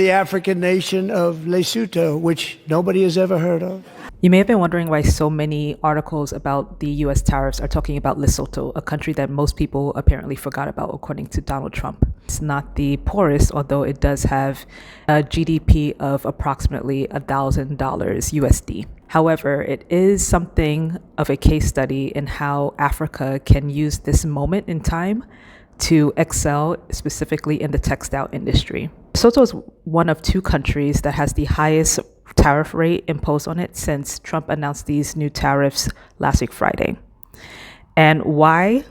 The African nation of Lesotho, which nobody has ever heard of. You may have been wondering why so many articles about the US tariffs are talking about Lesotho, a country that most people apparently forgot about, according to Donald Trump. It's not the poorest, although it does have a GDP of approximately $1,000 USD. However, it is something of a case study in how Africa can use this moment in time to excel, specifically in the textile industry. Lesotho is one of two countries that has the highest tariff rate imposed on it since Trump announced these new tariffs last week Friday. And why?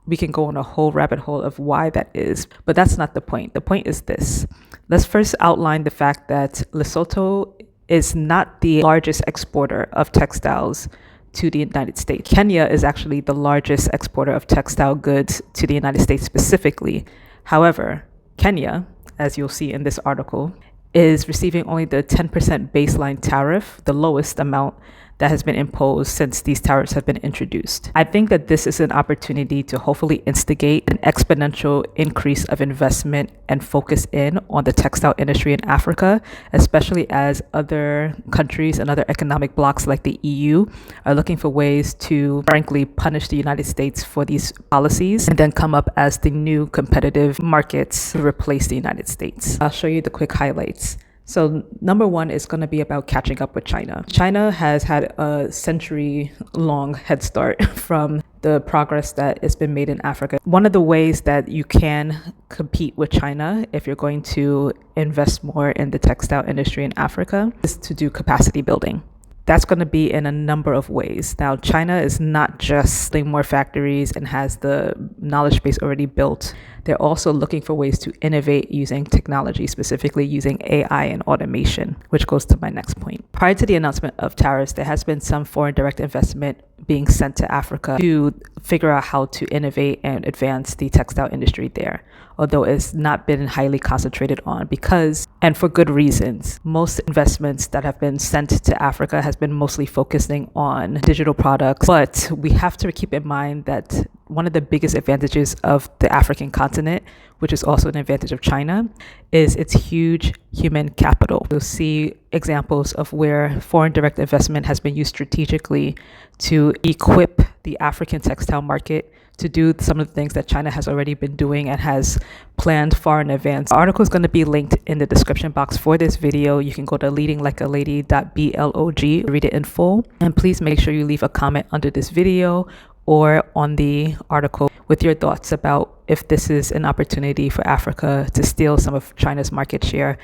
We can go on a whole rabbit hole of why that is, but that's not the point. The point is this. Let's first outline the fact that Lesotho is not the largest exporter of textiles to the United States. Kenya is actually the largest exporter of textile goods to the United States specifically. However, Kenya, as you'll see in this article, is receiving only the 10% baseline tariff, the lowest amount that has been imposed since these tariffs have been introduced. I think that this is an opportunity to hopefully instigate an exponential increase of investment and focus in on the textile industry in Africa, especially as other countries and other economic blocs like the EU are looking for ways to, frankly, punish the United States for these policies and then come up as the new competitive markets to replace the United States. I'll show you the quick highlights. So number one is going to be about catching up with China. China has had a century-long head start from the progress that has been made in Africa. One of the ways that you can compete with China if you're going to invest more in the textile industry in Africa is to do capacity building. That's going to be in a number of ways. Now, China is not just building more factories and has the knowledge base already built. They're also looking for ways to innovate using technology, specifically using AI and automation, which goes to my next point. Prior to the announcement of tariffs, there has been some foreign direct investment being sent to Africa to figure out how to innovate and advance the textile industry there, although it's not been highly concentrated on because, and for good reasons, most investments that have been sent to Africa has been mostly focusing on digital products. But we have to keep in mind that one of the biggest advantages of the African continent, which is also an advantage of China, is its huge human capital. You'll see examples of where foreign direct investment has been used strategically to equip the African textile market to do some of the things that China has already been doing and has planned far in advance. The article is going to be linked in the description box for this video. You can go to leadinglikealady.blog to read it in full. And please make sure you leave a comment under this video or on the article with your thoughts about if this is an opportunity for Africa to steal some of China's market share